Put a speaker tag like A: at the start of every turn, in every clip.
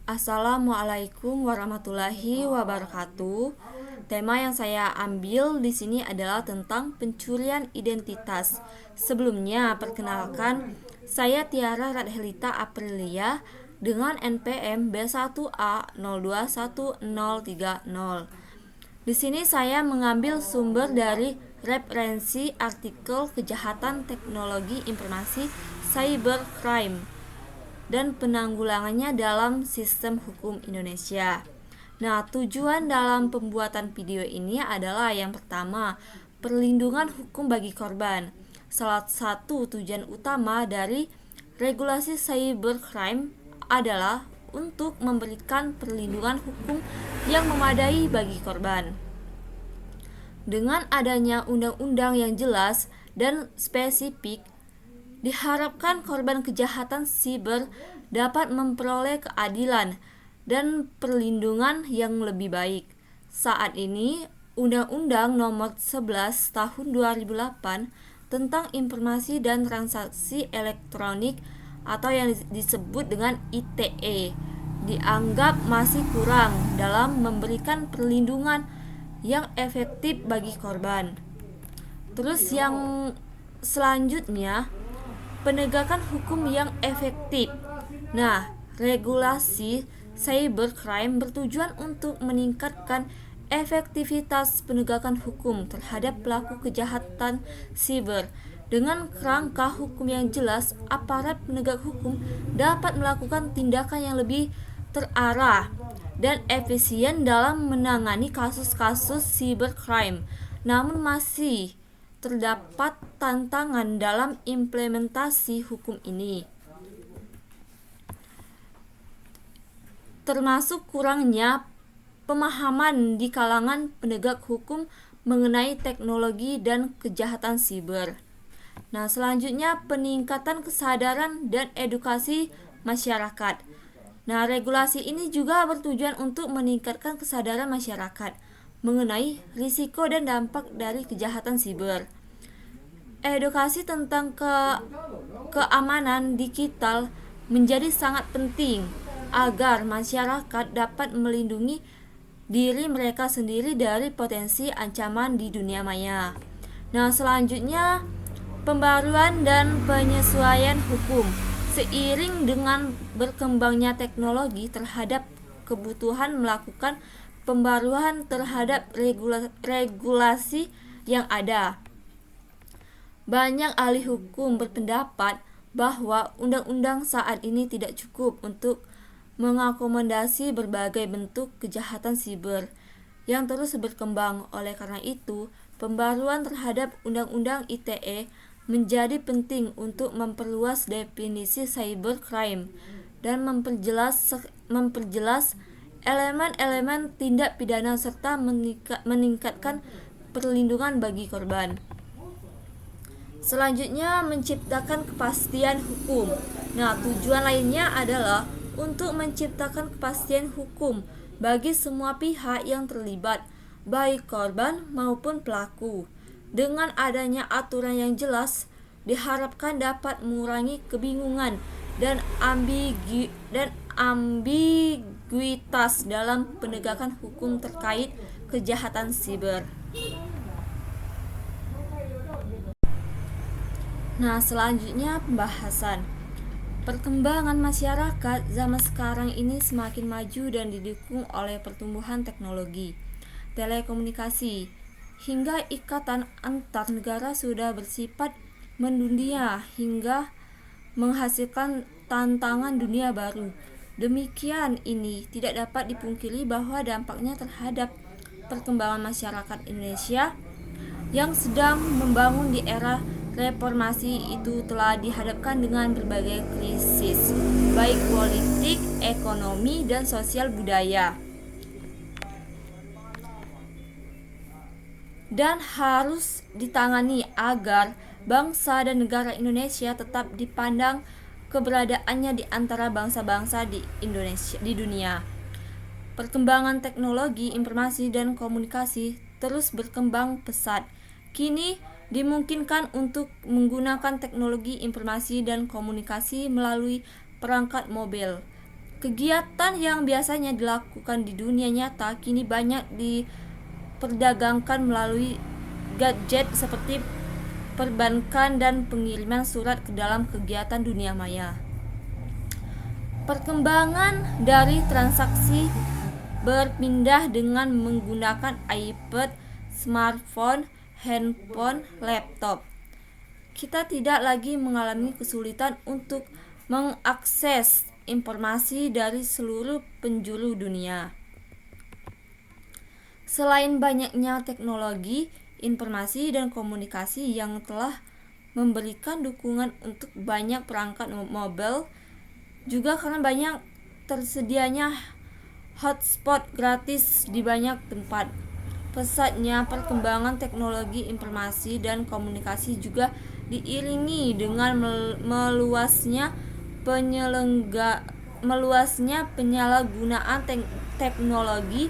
A: Assalamualaikum warahmatullahi wabarakatuh. Tema yang saya ambil di sini adalah tentang pencurian identitas. Sebelumnya, perkenalkan, saya Tiara Radhelita Aprilia dengan NPM B1A021030. Di sini saya mengambil sumber dari referensi artikel kejahatan teknologi informasi cybercrime dan penanggulangannya dalam sistem hukum Indonesia. Nah, tujuan dalam pembuatan video ini adalah yang pertama, perlindungan hukum bagi korban. Salah satu tujuan utama dari regulasi cybercrime adalah untuk memberikan perlindungan hukum yang memadai bagi korban. Dengan adanya undang-undang yang jelas dan spesifik, diharapkan korban kejahatan siber dapat memperoleh keadilan dan perlindungan yang lebih baik. Saat ini, Undang-Undang Nomor 11 Tahun 2008 tentang Informasi dan Transaksi Elektronik atau yang disebut dengan ITE dianggap masih kurang dalam memberikan perlindungan yang efektif bagi korban. Terus yang selanjutnya, penegakan hukum yang efektif. Nah, regulasi cybercrime bertujuan untuk meningkatkan efektivitas penegakan hukum terhadap pelaku kejahatan siber. Dengan kerangka hukum yang jelas, aparat penegak hukum dapat melakukan tindakan yang lebih terarah dan efisien dalam menangani kasus-kasus cybercrime. Namun masih terdapat tantangan dalam implementasi hukum ini, termasuk kurangnya pemahaman di kalangan penegak hukum mengenai teknologi dan kejahatan siber. Nah, selanjutnya peningkatan kesadaran dan edukasi masyarakat. Nah, regulasi ini juga bertujuan untuk meningkatkan kesadaran masyarakat mengenai risiko dan dampak dari kejahatan siber. Edukasi tentang keamanan digital menjadi sangat penting agar masyarakat dapat melindungi diri mereka sendiri dari potensi ancaman di dunia maya. Nah, selanjutnya pembaruan dan penyesuaian hukum. Seiring dengan berkembangnya teknologi terhadap kebutuhan melakukan pembaruan terhadap regulasi yang ada. Banyak ahli hukum berpendapat bahwa undang-undang saat ini tidak cukup untuk mengakomodasi berbagai bentuk kejahatan siber yang terus berkembang. Oleh karena itu, pembaruan terhadap Undang-Undang ITE menjadi penting untuk memperluas definisi cybercrime dan memperjelas elemen-elemen tindak pidana serta meningkatkan perlindungan bagi korban. Selanjutnya, menciptakan kepastian hukum. Nah, tujuan lainnya adalah untuk menciptakan kepastian hukum bagi semua pihak yang terlibat, baik korban maupun pelaku. Dengan adanya aturan yang jelas, diharapkan dapat mengurangi kebingungan dan ambiguitas dalam penegakan hukum terkait kejahatan siber. Nah, selanjutnya pembahasan. Perkembangan masyarakat zaman sekarang ini semakin maju dan didukung oleh pertumbuhan teknologi, telekomunikasi, hingga ikatan antar negara sudah bersifat mendunia hingga menghasilkan tantangan dunia baru. Demikian ini tidak dapat dipungkiri bahwa dampaknya terhadap perkembangan masyarakat Indonesia yang sedang membangun di era reformasi itu telah dihadapkan dengan berbagai krisis, baik politik, ekonomi, dan sosial budaya, dan harus ditangani agar bangsa dan negara Indonesia tetap dipandang keberadaannya di antara bangsa-bangsa di dunia. Perkembangan teknologi informasi dan komunikasi terus berkembang pesat. Kini dimungkinkan untuk menggunakan teknologi informasi dan komunikasi melalui perangkat mobil, Kegiatan yang biasanya dilakukan di dunia nyata kini banyak diperdagangkan melalui gadget seperti perbankan dan pengiriman surat ke dalam kegiatan dunia maya. Perkembangan dari transaksi berpindah dengan menggunakan iPad, smartphone, handphone, laptop. Kita tidak lagi mengalami kesulitan untuk mengakses informasi dari seluruh penjuru dunia. Selain banyaknya teknologi, informasi dan komunikasi yang telah memberikan dukungan untuk banyak perangkat mobile, juga karena banyak tersedianya hotspot gratis di banyak tempat. Pesatnya perkembangan teknologi informasi dan komunikasi juga diiringi dengan meluasnya penyalahgunaan teknologi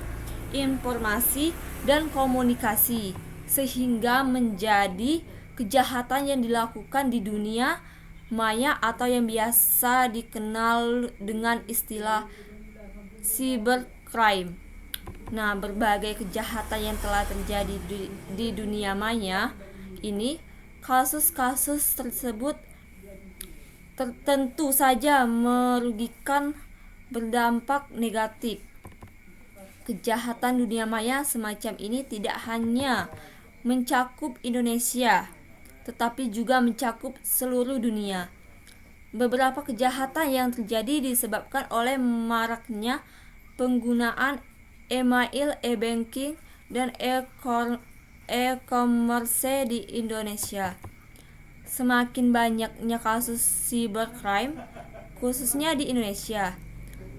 A: informasi dan komunikasi, sehingga menjadi kejahatan yang dilakukan di dunia maya atau yang biasa dikenal dengan istilah cybercrime. Nah, berbagai kejahatan yang telah terjadi di dunia maya ini, kasus-kasus tersebut tentu saja merugikan, berdampak negatif. Kejahatan dunia maya semacam ini tidak hanya mencakup Indonesia, tetapi juga mencakup seluruh dunia. Beberapa kejahatan yang terjadi disebabkan oleh maraknya penggunaan email, e-banking, dan e-commerce di Indonesia. Semakin banyaknya kasus cybercrime, khususnya di Indonesia,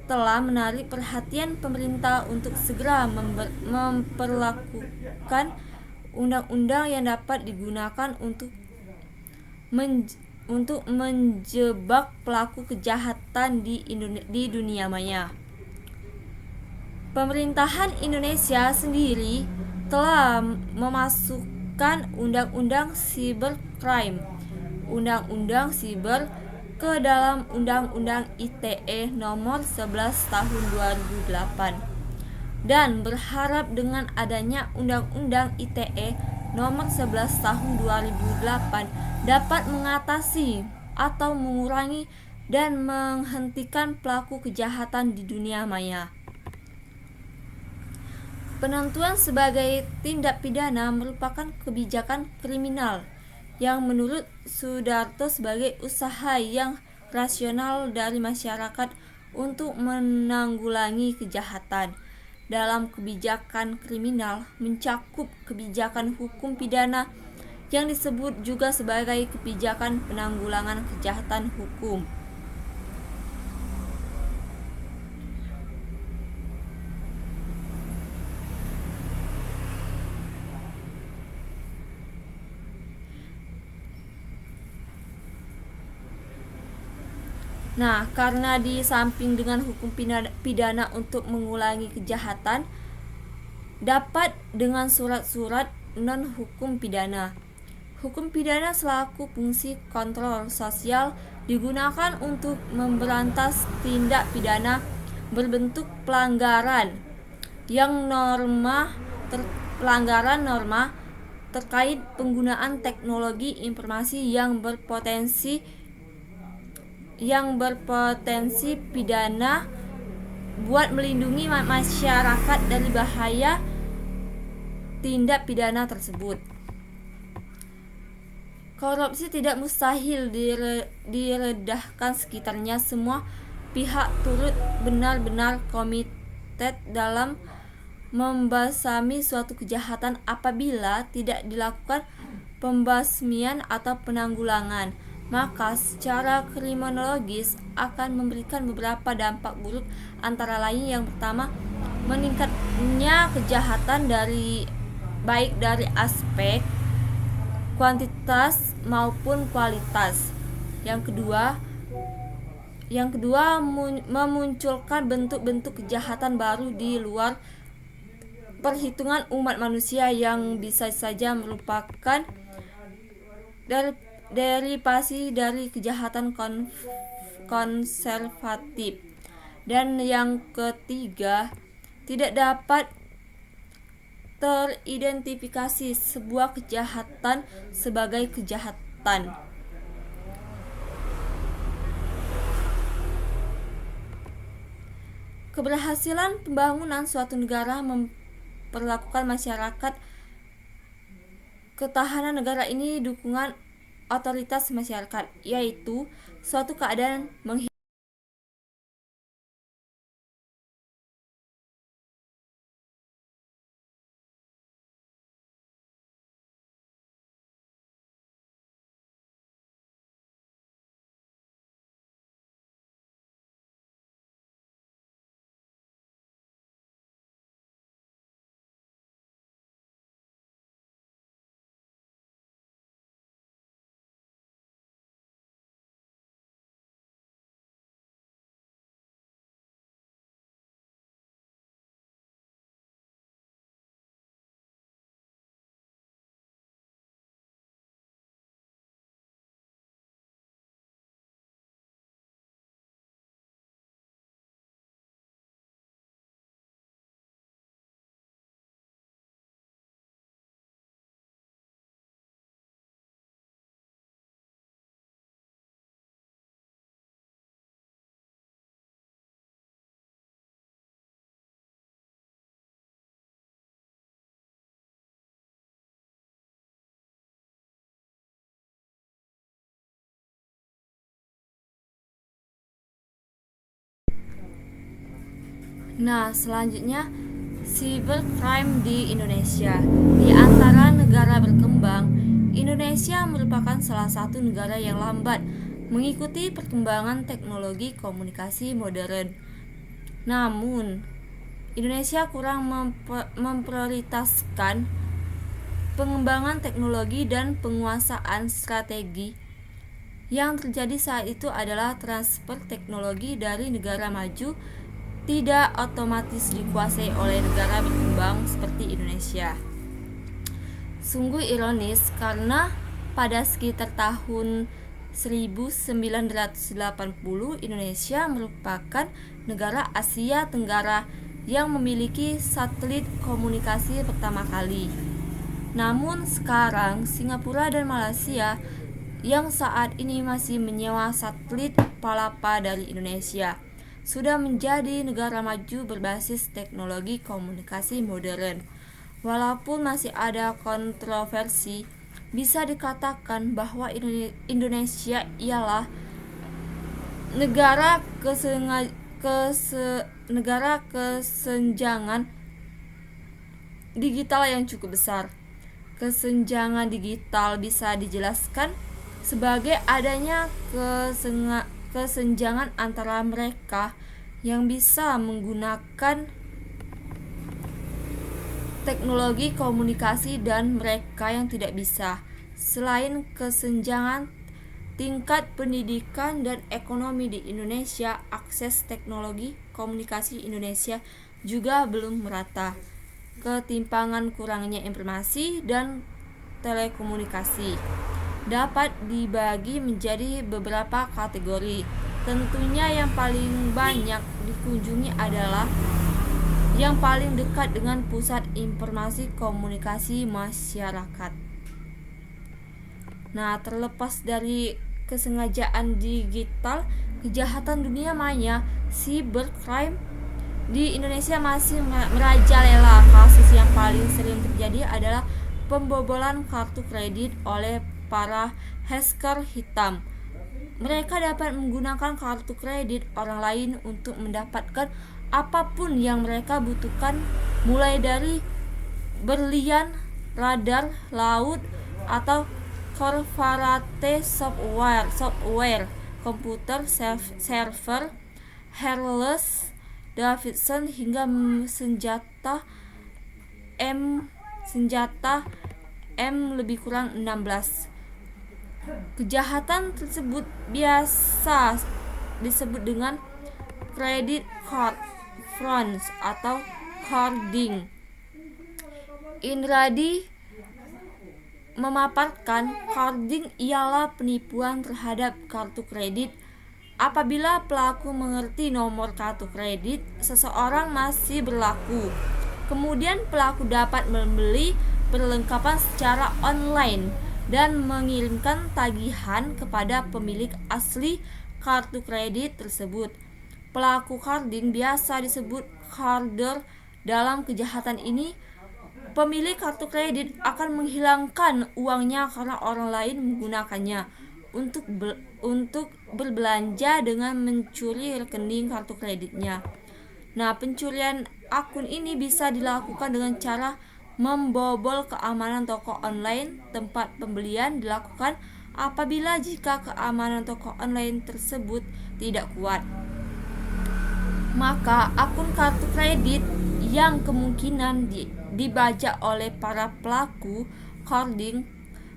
A: telah menarik perhatian pemerintah untuk segera memperlakukan undang-undang yang dapat digunakan untuk menjebak pelaku kejahatan di dunia maya. Pemerintahan Indonesia sendiri telah memasukkan undang-undang cybercrime, undang-undang siber, ke dalam Undang-Undang ITE nomor 11 tahun 2008, dan berharap dengan adanya Undang-Undang ITE nomor 11 tahun 2008 dapat mengatasi atau mengurangi dan menghentikan pelaku kejahatan di dunia maya. Penentuan sebagai tindak pidana merupakan kebijakan kriminal yang menurut Sudarto sebagai usaha yang rasional dari masyarakat untuk menanggulangi kejahatan. Dalam kebijakan kriminal mencakup kebijakan hukum pidana yang disebut juga sebagai kebijakan penanggulangan kejahatan hukum. Nah, karena di samping dengan hukum pidana untuk mengulangi kejahatan, dapat dengan surat-surat non-hukum pidana. Hukum pidana selaku fungsi kontrol sosial digunakan untuk memberantas tindak pidana berbentuk pelanggaran norma terkait penggunaan teknologi informasi yang berpotensi pidana buat melindungi masyarakat dari bahaya tindak pidana tersebut. Korupsi tidak mustahil diredahkan sekitarnya. Semua pihak turut benar-benar komited dalam membasmi suatu kejahatan apabila tidak dilakukan pembasmian atau penanggulangan, maka secara kriminologis akan memberikan beberapa dampak buruk, antara lain yang pertama, meningkatnya kejahatan baik dari aspek kuantitas maupun kualitas. Yang kedua, memunculkan bentuk-bentuk kejahatan baru di luar perhitungan umat manusia yang bisa saja merupakan derivasi dari kejahatan konservatif. Dan yang ketiga, tidak dapat teridentifikasi sebuah kejahatan sebagai kejahatan. Keberhasilan pembangunan suatu negara memperlakukan masyarakat. Ketahanan negara ini dukungan otoritas masyarakat, yaitu suatu keadaan Nah, selanjutnya cybercrime di Indonesia. Di antara negara berkembang, Indonesia merupakan salah satu negara yang lambat mengikuti perkembangan teknologi komunikasi modern. Namun, Indonesia kurang memprioritaskan pengembangan teknologi dan penguasaan strategi. Yang terjadi saat itu adalah transfer teknologi dari negara maju tidak otomatis dikuasai oleh negara berkembang seperti Indonesia. Sungguh ironis karena pada sekitar tahun 1980 Indonesia merupakan negara Asia Tenggara yang memiliki satelit komunikasi pertama kali. Namun sekarang Singapura dan Malaysia yang saat ini masih menyewa satelit palapa dari Indonesia sudah menjadi negara maju berbasis teknologi komunikasi modern. Walaupun masih ada kontroversi, bisa dikatakan bahwa Indonesia ialah negara kesenjangan digital yang cukup besar. Kesenjangan digital bisa dijelaskan sebagai adanya kesenjangan antara mereka yang bisa menggunakan teknologi komunikasi dan mereka yang tidak bisa. Selain kesenjangan tingkat pendidikan dan ekonomi di Indonesia, akses teknologi komunikasi Indonesia juga belum merata. Ketimpangan kurangnya informasi dan telekomunikasi dapat dibagi menjadi beberapa kategori. Tentunya yang paling banyak dikunjungi adalah yang paling dekat dengan pusat informasi komunikasi masyarakat. Nah, terlepas dari kesengajaan digital, kejahatan dunia maya, cybercrime di Indonesia masih merajalela. Kasus yang paling sering terjadi adalah pembobolan kartu kredit oleh para hacker hitam. Mereka dapat menggunakan kartu kredit orang lain untuk mendapatkan apapun yang mereka butuhkan, mulai dari berlian, radar laut, atau corporate software, komputer server, Harley Davidson hingga senjata M16. Kejahatan tersebut biasa disebut dengan credit card fraud atau carding. Indradi memaparkan carding ialah penipuan terhadap kartu kredit Apabila pelaku mengerti nomor kartu kredit seseorang masih berlaku, kemudian pelaku dapat membeli perlengkapan secara online dan mengirimkan tagihan kepada pemilik asli kartu kredit tersebut. Pelaku carding biasa disebut carder. Dalam kejahatan ini, pemilik kartu kredit akan menghilangkan uangnya karena orang lain menggunakannya untuk berbelanja dengan mencuri rekening kartu kreditnya. Nah, pencurian akun ini bisa dilakukan dengan cara membobol keamanan toko online tempat pembelian dilakukan jika keamanan toko online tersebut tidak kuat. Maka akun kartu kredit yang kemungkinan dibajak oleh para pelaku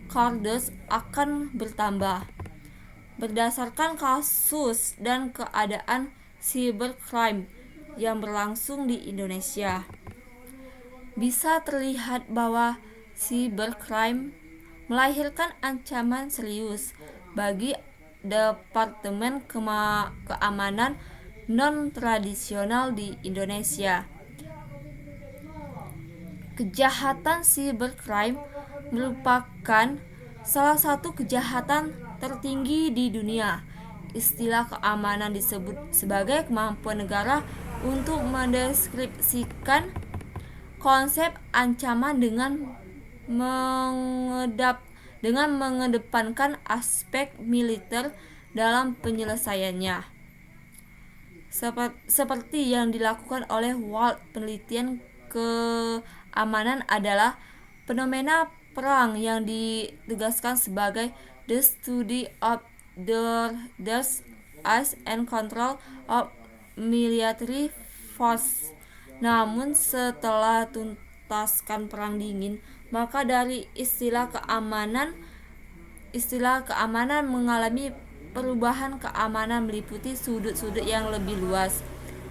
A: carders akan bertambah. Berdasarkan kasus dan keadaan cybercrime yang berlangsung di Indonesia, bisa terlihat bahwa cybercrime melahirkan ancaman serius bagi Departemen Keamanan non-tradisional di Indonesia. Kejahatan cybercrime merupakan salah satu kejahatan tertinggi di dunia. Istilah keamanan disebut sebagai kemampuan negara untuk mendeskripsikan konsep ancaman dengan mengedepankan aspek militer dalam penyelesaiannya. Seperti yang dilakukan oleh World Penelitian Keamanan adalah fenomena perang yang ditegaskan sebagai the study of the use and control of military force. Namun setelah tuntaskan perang dingin, maka dari istilah keamanan mengalami perubahan. Keamanan meliputi sudut-sudut yang lebih luas,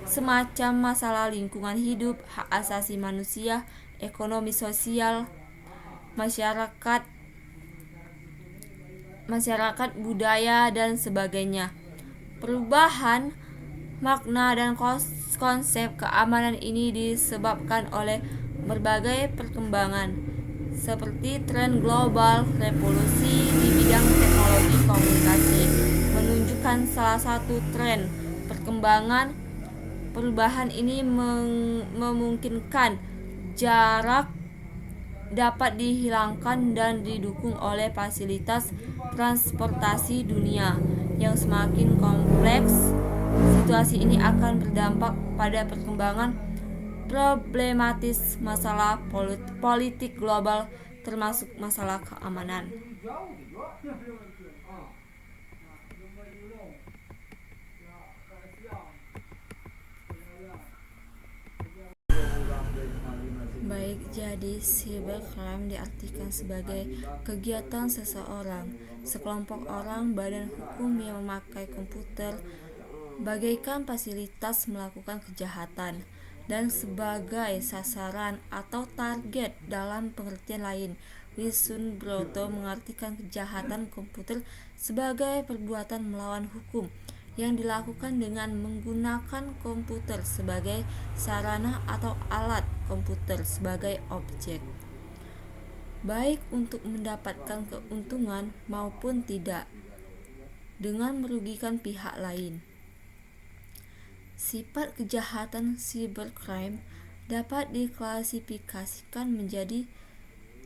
A: semacam masalah lingkungan hidup, hak asasi manusia, ekonomi sosial, masyarakat, budaya, dan sebagainya. Perubahan makna dan konsep keamanan ini disebabkan oleh berbagai perkembangan, seperti tren global, revolusi di bidang teknologi komunikasi menunjukkan salah satu tren perkembangan. Perubahan ini memungkinkan jarak dapat dihilangkan dan didukung oleh fasilitas transportasi dunia yang semakin kompleks. Situasi ini akan berdampak pada perkembangan problematis masalah politik global, termasuk masalah keamanan. Baik, jadi cybercrime diartikan sebagai kegiatan seseorang, sekelompok orang, badan hukum yang memakai komputer bagaikan fasilitas melakukan kejahatan dan sebagai sasaran atau target. Dalam pengertian lain, Wissunbroto mengartikan kejahatan komputer sebagai perbuatan melawan hukum yang dilakukan dengan menggunakan komputer sebagai sarana atau alat komputer sebagai objek, baik untuk mendapatkan keuntungan maupun tidak, dengan merugikan pihak lain. Sifat kejahatan cybercrime dapat diklasifikasikan menjadi: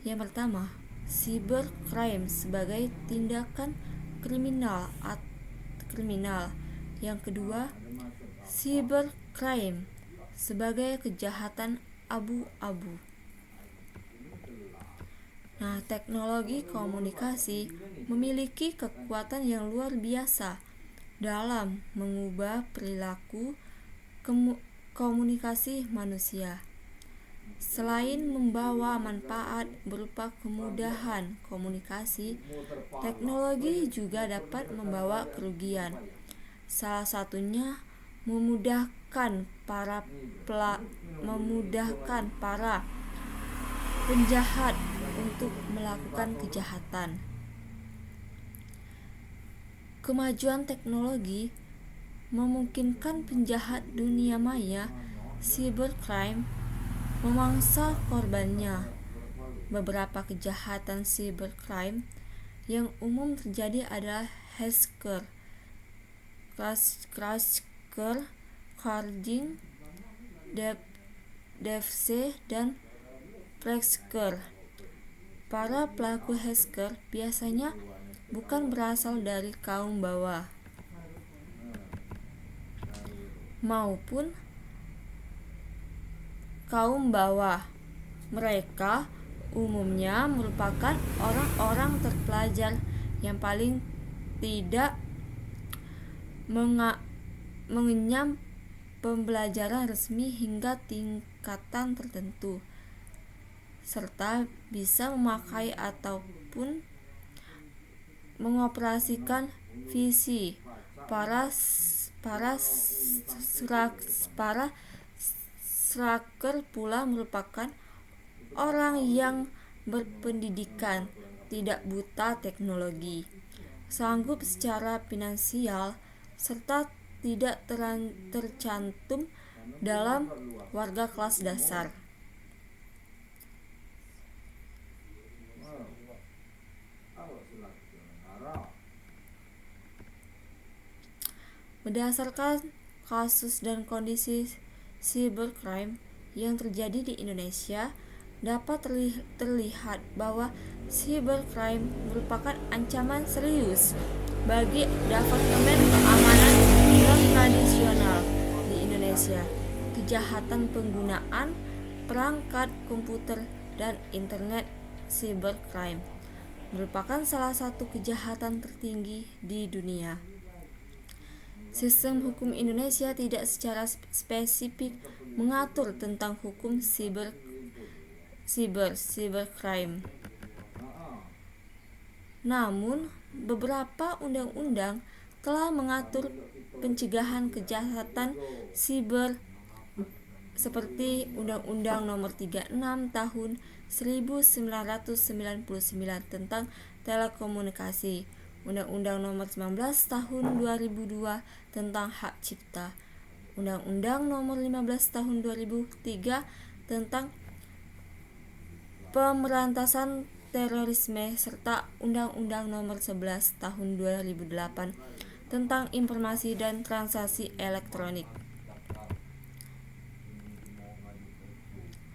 A: yang pertama, cybercrime sebagai tindakan kriminal. Yang kedua, cybercrime sebagai kejahatan abu-abu. Nah, teknologi komunikasi memiliki kekuatan yang luar biasa dalam mengubah perilaku komunikasi manusia. Selain membawa manfaat berupa kemudahan komunikasi, teknologi juga dapat membawa kerugian. Salah satunya memudahkan para penjahat untuk melakukan kejahatan. Kemajuan teknologi memungkinkan penjahat dunia maya cybercrime memangsa korbannya. Beberapa kejahatan cybercrime yang umum terjadi adalah hacker, carding, DFC, dan Praxker. Para pelaku hacker biasanya bukan berasal dari kaum bawah maupun kaum bawah. Mereka umumnya merupakan orang-orang terpelajar yang paling tidak mengenyam pembelajaran resmi hingga tingkatan tertentu, serta bisa memakai ataupun mengoperasikan PC. Para hacker pula merupakan orang yang berpendidikan, tidak buta teknologi, sanggup secara finansial, serta tidak tercantum dalam warga kelas dasar. Berdasarkan kasus dan kondisi cybercrime yang terjadi di Indonesia, dapat terlihat bahwa cybercrime merupakan ancaman serius bagi Departemen Keamanan non tradisional di Indonesia. Kejahatan penggunaan perangkat komputer dan internet cybercrime merupakan salah satu kejahatan tertinggi di dunia. Sistem hukum Indonesia tidak secara spesifik mengatur tentang hukum cybercrime. Namun, beberapa undang-undang telah mengatur pencegahan kejahatan siber seperti Undang-Undang Nomor 36 Tahun 1999 tentang telekomunikasi, Undang-Undang Nomor 19 Tahun 2002 tentang hak cipta, Undang-Undang Nomor 15 Tahun 2003 tentang pemberantasan terorisme, serta Undang-Undang Nomor 11 Tahun 2008 tentang informasi dan transaksi elektronik.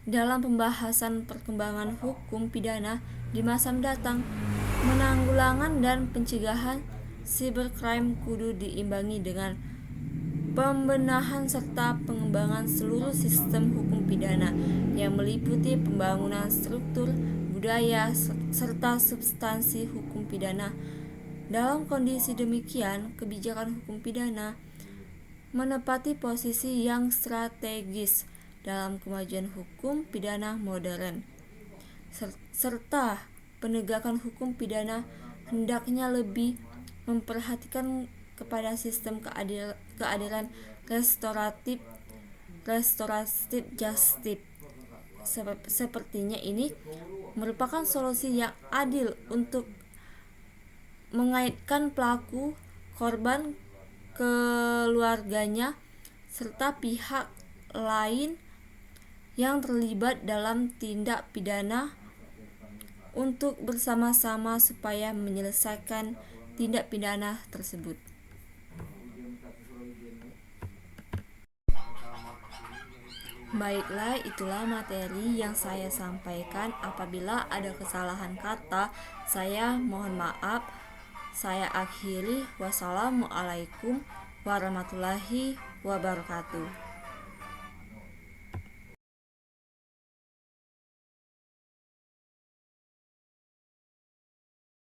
A: Dalam pembahasan perkembangan hukum pidana di masa mendatang, penanggulangan dan pencegahan cybercrime kudu diimbangi dengan pembenahan serta pengembangan seluruh sistem hukum pidana yang meliputi pembangunan struktur, budaya, serta substansi hukum pidana. Dalam kondisi demikian, kebijakan hukum pidana menempati posisi yang strategis dalam kemajuan hukum pidana modern, serta penegakan hukum pidana hendaknya lebih memperhatikan kepada sistem keadilan restoratif justice. Sepertinya ini merupakan solusi yang adil untuk mengaitkan pelaku, korban, keluarganya, serta pihak lain yang terlibat dalam tindak pidana untuk bersama-sama supaya menyelesaikan tindak pidana tersebut. Baiklah, itulah materi yang saya sampaikan. Apabila ada kesalahan kata, saya mohon maaf. Saya akhiri. Wassalamualaikum warahmatullahi wabarakatuh.